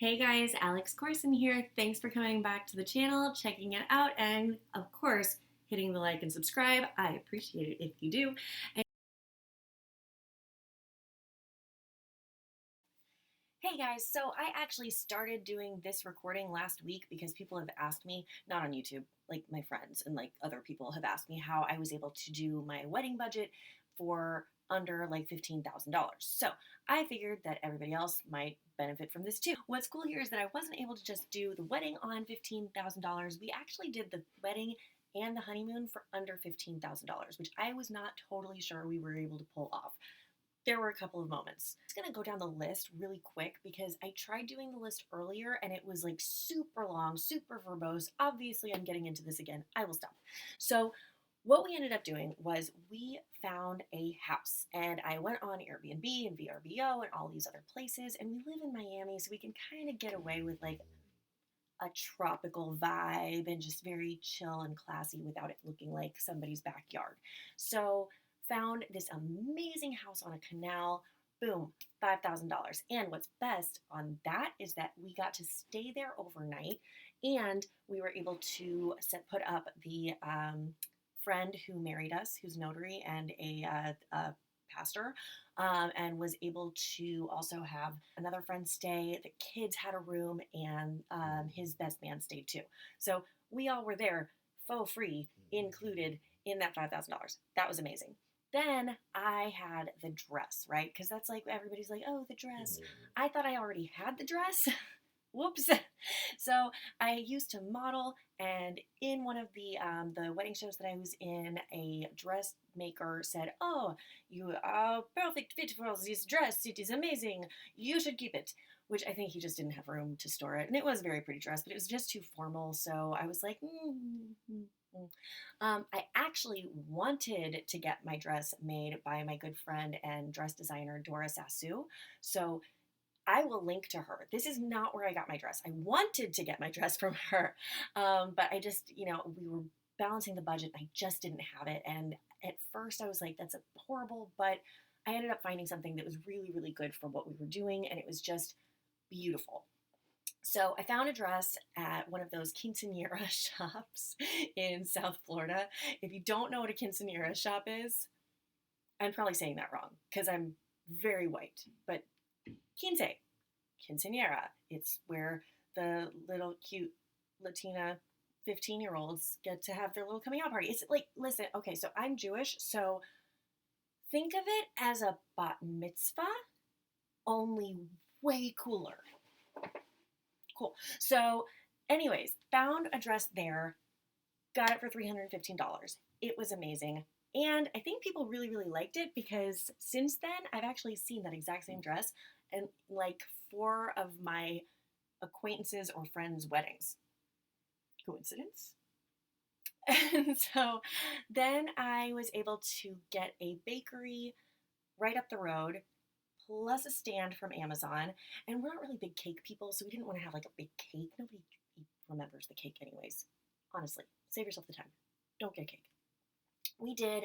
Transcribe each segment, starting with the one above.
Hey guys, Alex Courson here. Thanks for coming back to the channel, checking it out, and of course, hitting the like and subscribe. I appreciate it if you do. And hey guys, so I actually started doing this recording last week because people have asked me, not on YouTube, like my friends and like other people have asked me how I was able to do my wedding budget for under like $15,000. So I figured that everybody else might benefit from this too. What's cool here is that I wasn't able to just do the wedding on $15,000. We actually did the wedding and the honeymoon for under $15,000, which I was not totally sure we were able to pull off. There were a couple of moments. I'm just gonna go down the list really quick because I tried doing the list earlier and it was like super long, super verbose. Obviously, I'm getting into this again. I will stop. So, what we ended up doing was we found a house and I went on Airbnb and VRBO and all these other places. And we live in Miami, so we can kind of get away with like a tropical vibe and just very chill and classy without it looking like somebody's backyard. So, found this amazing house on a canal. Boom, $5,000. And what's best on that is that we got to stay there overnight and we were able to put up the friend who married us, who's notary and a pastor, and was able to also have another friend stay. The kids had a room, and his best man stayed too. So we all were there, faux free, included in that $5,000. That was amazing. Then I had the dress, right? Because that's like everybody's like, oh, the dress. I thought I already had the dress. Whoops. So I used to model, and in one of the wedding shows that I was in, a dressmaker said, "Oh, you are perfect fit for this dress. It is amazing. You should keep it." Which I think he just didn't have room to store it, and it was a very pretty dress, but it was just too formal. So I was like, I actually wanted to get my dress made by my good friend and dress designer Dora Sassu. So I will link to her. This is not where I got my dress. I wanted to get my dress from her, but I just, we were balancing the budget. I just didn't have it. And at first I was like, that's a horrible, but I ended up finding something that was really, really good for what we were doing. And it was just beautiful. So I found a dress at one of those quinceanera shops in South Florida. If you don't know what a quinceanera shop is, I'm probably saying that wrong because I'm very white, but quince, quinceanera. It's where the little cute Latina 15-year-olds get to have their little coming out party. It's like, listen, okay, so I'm Jewish, so think of it as a bat mitzvah, only way cooler. Cool. So, anyways, found a dress there, got it for $315. It was amazing. And I think people really, really liked it because since then, I've actually seen that exact same dress in like 4 of my acquaintances or friends' weddings. Coincidence? And so then I was able to get a bakery right up the road, plus a stand from Amazon. And we're not really big cake people, so we didn't want to have like a big cake. Nobody remembers the cake, anyways. Honestly, save yourself the time. Don't get a cake. We did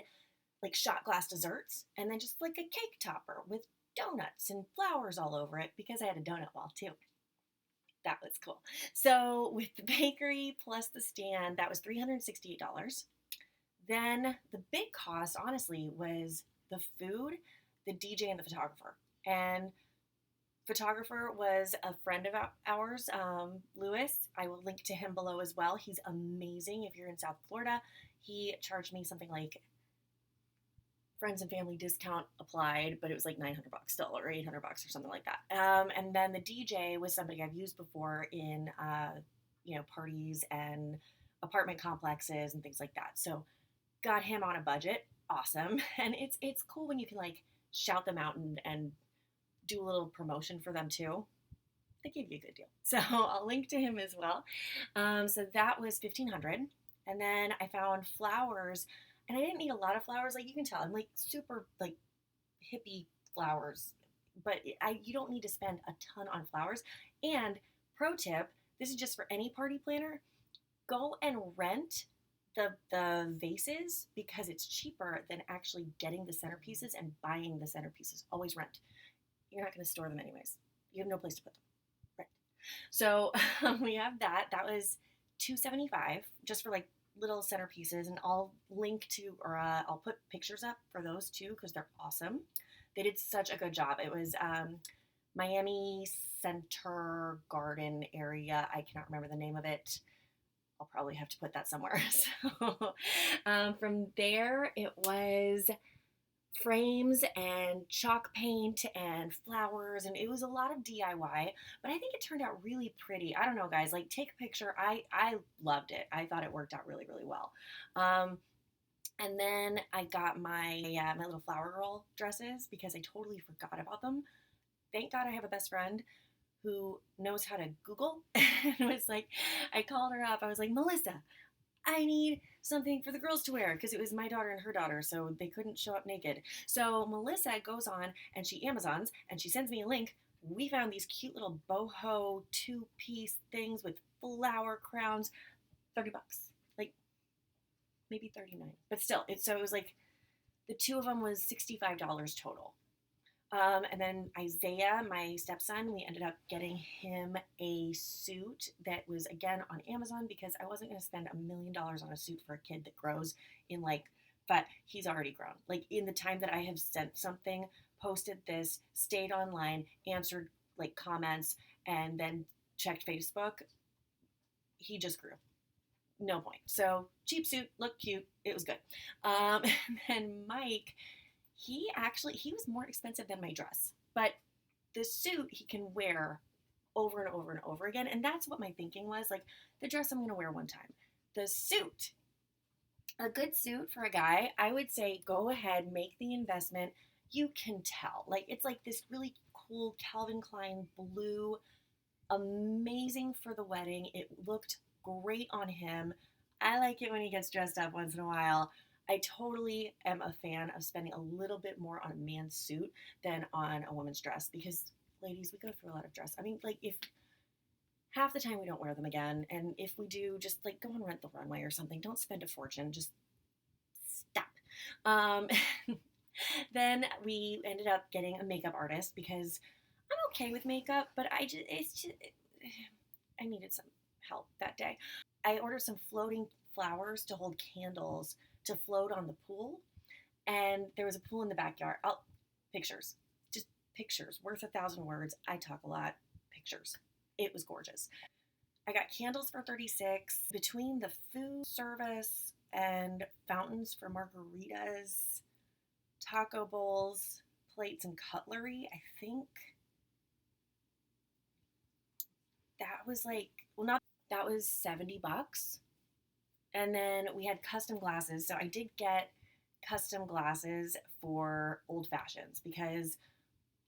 like shot glass desserts and then just like a cake topper with donuts and flowers all over it because I had a donut wall too. That was cool. So with the bakery plus the stand, that was $368. Then the big cost, honestly, was the food, the DJ, and the photographer. And photographer was a friend of ours, Lewis. I will link to him below as well. He's amazing. If you're in South Florida, he charged me something like friends and family discount applied, but it was like $900 still, or $800 or something like that. And then the DJ was somebody I've used before in, parties and apartment complexes and things like that. So got him on a budget. Awesome. And it's cool when you can like shout them out and do a little promotion for them too. They give you a good deal. So I'll link to him as well. So that was $1,500. And then I found flowers, and I didn't need a lot of flowers. Like you can tell, I'm like super like hippie flowers, but you don't need to spend a ton on flowers. And pro tip, this is just for any party planner, go and rent the vases because it's cheaper than actually getting the centerpieces and buying the centerpieces. Always rent. You're not going to store them anyways. You have no place to put them. Right. So we have that. That was 275 just for like little centerpieces, and I'll link to or I'll put pictures up for those too because they're awesome. They did such a good job. It was Miami Center Garden area. I cannot remember the name of it. I'll probably have to put that somewhere. So from there, it was frames and chalk paint and flowers, and it was a lot of DIY, but I think it turned out really pretty. I don't know, guys, like take a picture. I loved it. I thought it worked out really really well. um, and then I got my little flower girl dresses because I totally forgot about them. Thank God I have a best friend who knows how to Google. And was like, I called her up. I was like, Melissa, I need something for the girls to wear because it was my daughter and her daughter, so they couldn't show up naked. So Melissa goes on and she Amazons and she sends me a link. We found these cute little boho two-piece things with flower crowns, $30, like maybe 39, but still, it was like the two of them was $65 total. And then Isaiah, my stepson, we ended up getting him a suit that was again on Amazon because I wasn't going to spend $1 million on a suit for a kid that grows in like, but he's already grown. Like in the time that I have sent something, posted this, stayed online, answered like comments, and then checked Facebook, he just grew. No point. So cheap suit, looked cute, it was good. And then Mike, he was more expensive than my dress, but the suit he can wear over and over and over again, and that's what my thinking was. Like the dress I'm going to wear one time, the suit, a good suit for a guy, I would say go ahead, make the investment. You can tell, like it's like this really cool Calvin Klein blue, amazing for the wedding. It looked great on him. I like it when he gets dressed up once in a while. I totally am a fan of spending a little bit more on a man's suit than on a woman's dress because, ladies, we go through a lot of dress. I mean, like, if half the time we don't wear them again, and if we do, just like go and rent the runway or something. Don't spend a fortune. Just stop. Um, then we ended up getting a makeup artist because I'm okay with makeup, but I needed some help that day. I ordered some floating flowers to hold candles to float on the pool, and there was a pool in the backyard. Pictures, just pictures, worth 1,000 words. I talk a lot. Pictures. It was gorgeous. I got candles for 36 between the food service and fountains for margaritas, taco bowls, plates, and cutlery. I think that was like, well, not that was $70. And then we had custom glasses. So I did get custom glasses for old fashions because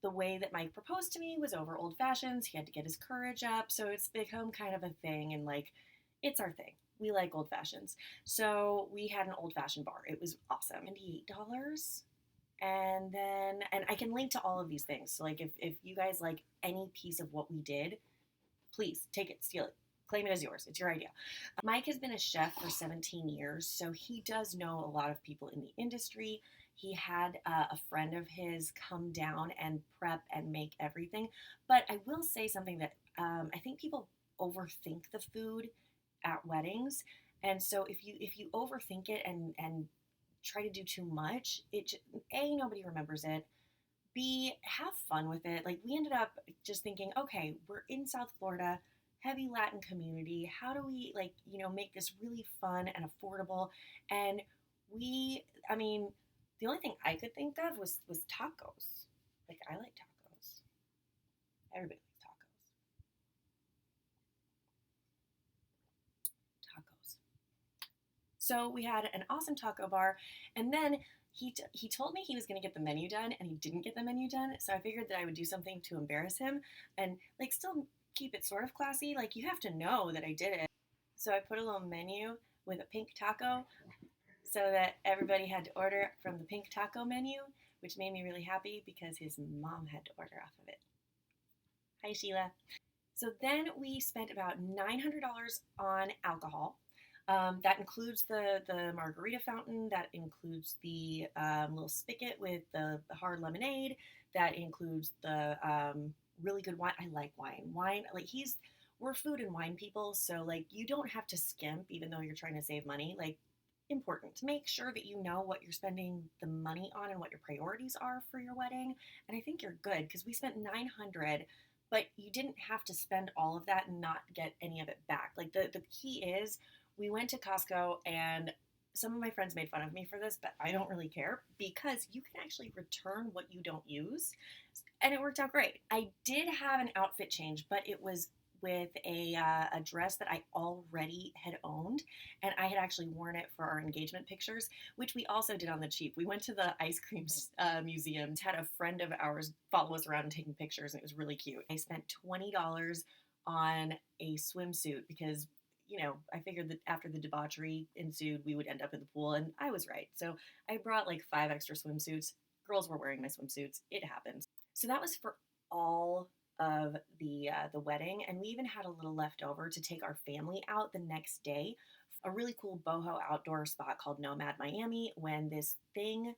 the way that Mike proposed to me was over old fashions. He had to get his courage up. So it's become kind of a thing. And like, it's our thing. We like old fashions. So we had an old fashioned bar. It was awesome. And $8. And then, and I can link to all of these things. So like, if you guys like any piece of what we did, please take it, steal it, claim it as yours. It's your idea. Mike has been a chef for 17 years, so he does know a lot of people in the industry. He had a friend of his come down and prep and make everything. But I will say something that I think people overthink the food at weddings, and so if you overthink it and try to do too much, A, nobody remembers it. B, have fun with it. Like we ended up just thinking, okay, we're in South Florida, heavy Latin community. How do we like, make this really fun and affordable? And I mean, the only thing I could think of was tacos. Like I like tacos. Everybody likes tacos. So we had an awesome taco bar, and then he told me he was going to get the menu done, and he didn't get the menu done. So I figured that I would do something to embarrass him and like still keep it sort of classy. Like you have to know that I did it. So I put a little menu with a pink taco so that everybody had to order from the pink taco menu, which made me really happy because his mom had to order off of it. Hi, Sheila. So then we spent about $900 on alcohol. That includes the margarita fountain. That includes the little spigot with the hard lemonade. That includes the really good wine. I like wine. Wine, like we're food and wine people, so like you don't have to skimp even though you're trying to save money. Like, important to make sure that you know what you're spending the money on and what your priorities are for your wedding. And I think you're good because we spent 900, but you didn't have to spend all of that and not get any of it back. Like the key is we went to Costco, and some of my friends made fun of me for this, but I don't really care because you can actually return what you don't use. And it worked out great. I did have an outfit change, but it was with a dress that I already had owned, and I had actually worn it for our engagement pictures, which we also did on the cheap. We went to the ice cream museum, had a friend of ours follow us around and taking pictures, and it was really cute. I spent $20 on a swimsuit because I figured that after the debauchery ensued, we would end up in the pool, and I was right. So I brought like 5 extra swimsuits. Girls were wearing my swimsuits. It happens. So that was for all of the wedding, and we even had a little left over to take our family out the next day. A really cool boho outdoor spot called Nomad Miami. When this thing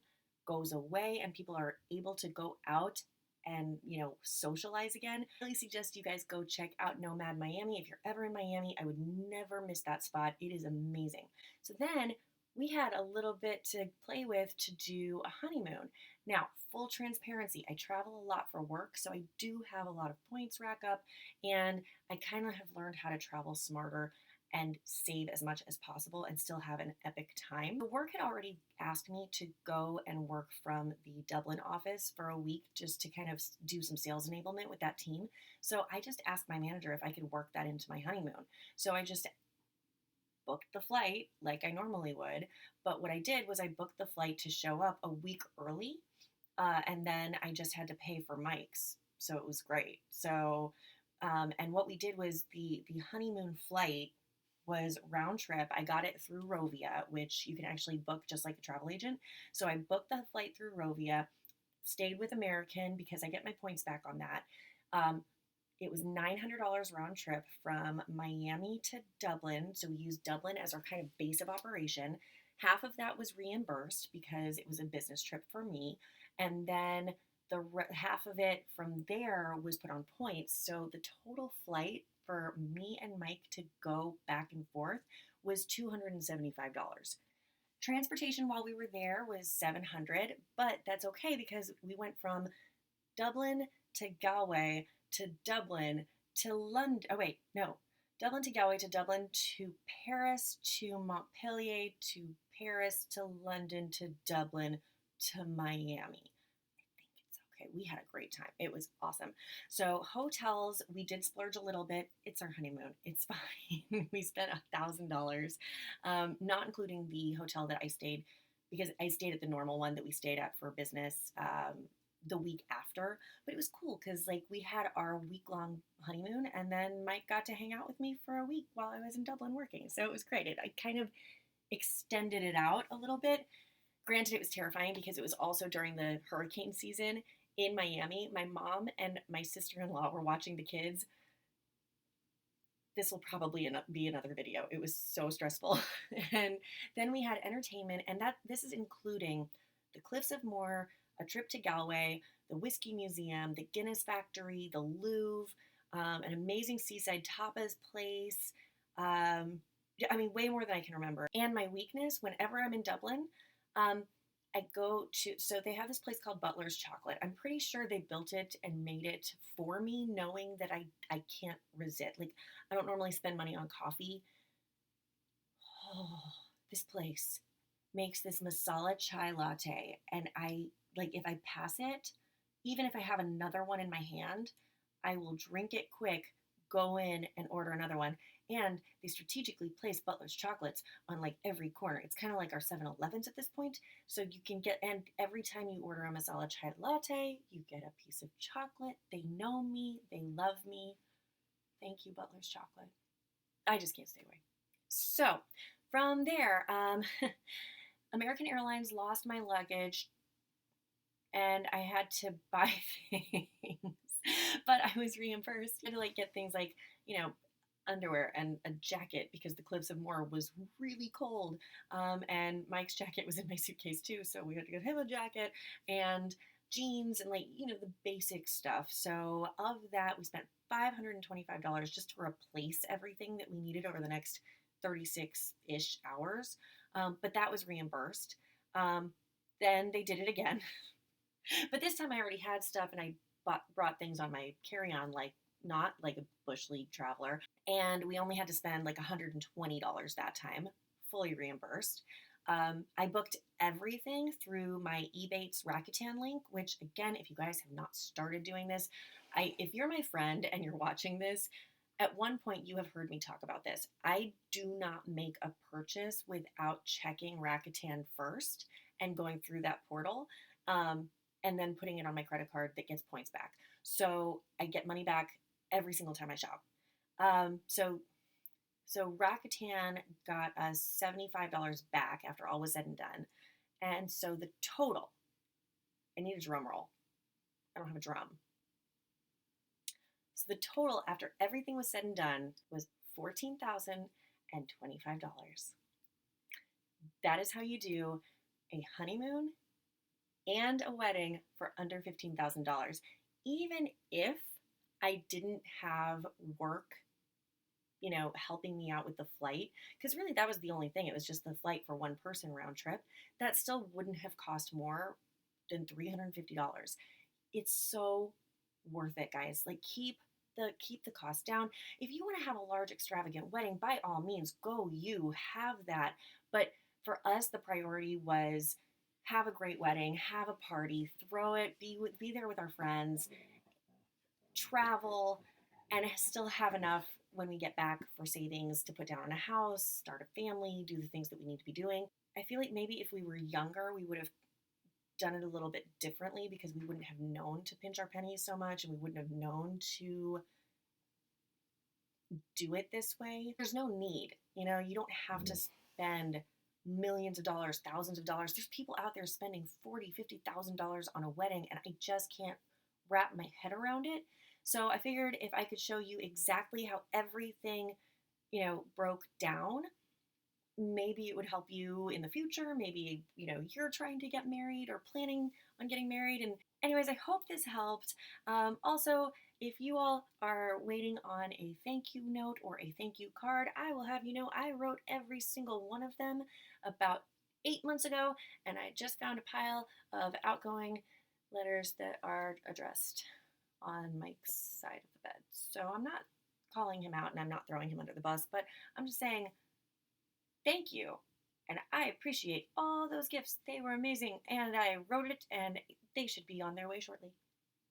goes away and people are able to go out and socialize again, I really suggest you guys go check out Nomad Miami. If you're ever in Miami, I would never miss that spot. It is amazing. So then we had a little bit to play with to do a honeymoon. Now, full transparency, I travel a lot for work, so I do have a lot of points rack up, and I kind of have learned how to travel smarter and save as much as possible and still have an epic time. The work had already asked me to go and work from the Dublin office for a week just to kind of do some sales enablement with that team. So I just asked my manager if I could work that into my honeymoon. So I just booked the flight like I normally would, but what I did was I booked the flight to show up a week early, and then I just had to pay for mics, so it was great. So, and what we did was the honeymoon flight was round trip. I got it through Rovia, which you can actually book just like a travel agent. So I booked the flight through Rovia, stayed with American because I get my points back on that. It was $900 round trip from Miami to Dublin. So we used Dublin as our kind of base of operation. Half of that was reimbursed because it was a business trip for me. And then half of it from there was put on points. So the total flight for me and Mike to go back and forth was $275. Transportation while we were there was $700, but that's okay because we went from Dublin to Galway to Dublin to London. Oh, wait, no. Dublin to Galway to Dublin to Paris to Montpellier to Paris to London to Dublin to Miami. Okay, we had a great time. It was awesome. So hotels, we did splurge a little bit. It's our honeymoon. It's fine. We spent $1,000, not including the hotel that I stayed, because I stayed at the normal one that we stayed at for business the week after. But it was cool because like we had our week-long honeymoon, and then Mike got to hang out with me for a week while I was in Dublin working. So it was great. I kind of extended it out a little bit. Granted, it was terrifying because it was also during the hurricane season in Miami. My mom and my sister-in-law were watching the kids. This will probably be another video. It was so stressful. And then we had entertainment, and this is including the Cliffs of Moher, a trip to Galway, the Whiskey Museum, the Guinness Factory, the Louvre, an amazing seaside tapas place. I mean, way more than I can remember. And my weakness, whenever I'm in Dublin, I go to, so they have this place called Butler's Chocolate. I'm pretty sure they built it and made it for me, knowing that I can't resist. Like, I don't normally spend money on coffee. Oh, this place makes this masala chai latte, and if I pass it, even if I have another one in my hand, I will drink it quick, go in and order another one. And they strategically place Butler's Chocolates on like every corner. It's kind of like our 7-Elevens at this point. So you can get, and every time you order a masala chai latte, you get a piece of chocolate. They know me. They love me. Thank you, Butler's Chocolate. I just can't stay away. So from there, American Airlines lost my luggage and I had to buy things, but I was reimbursed. I had to like get things like, underwear and a jacket because the Cliffs of Moher was really cold. And Mike's jacket was in my suitcase too, so we had to get him a jacket. And jeans and like, the basic stuff. So of that, we spent $525 just to replace everything that we needed over the next 36-ish hours. But that was reimbursed. Then they did it again. But this time I already had stuff and I brought things on my carry-on, like not like a Bush League traveler. And we only had to spend like $120 that time, fully reimbursed. I booked everything through my Ebates Rakuten link, which again, if you guys have not started doing this, if you're my friend and you're watching this, at one point you have heard me talk about this. I do not make a purchase without checking Rakuten first and going through that portal, and then putting it on my credit card that gets points back. So I get money back every single time I shop. So Rakuten got us $75 back after all was said and done. And so the total, I need a drum roll. I don't have a drum. So the total after everything was said and done was $14,025. That is how you do a honeymoon and a wedding for under $15,000. Even if I didn't have work, helping me out with the flight, because really that was the only thing. It was just the flight for one person round trip. That still wouldn't have cost more than $350. It's so worth it, guys. Like keep the cost down. If you want to have a large extravagant wedding, by all means, go you have that. But for us, the priority was have a great wedding, have a party, throw it, be there with our friends, travel, and still have enough when we get back for savings to put down on a house, start a family, do the things that we need to be doing. I feel like maybe if we were younger, we would have done it a little bit differently because we wouldn't have known to pinch our pennies so much and we wouldn't have known to do it this way. There's no need. You don't have to spend millions of dollars, thousands of dollars. There's people out there spending $40,000, $50,000 on a wedding, and I just can't wrap my head around it. So I figured if I could show you exactly how everything, broke down, maybe it would help you in the future. Maybe, you're trying to get married or planning on getting married. And anyways, I hope this helped. Also, if you all are waiting on a thank you note or a thank you card, I will have you know I wrote every single one of them about 8 months ago, and I just found a pile of outgoing letters that are addressed on Mike's side of the bed. So I'm not calling him out and I'm not throwing him under the bus, but I'm just saying thank you. And I appreciate all those gifts. They were amazing. And I wrote it and they should be on their way shortly.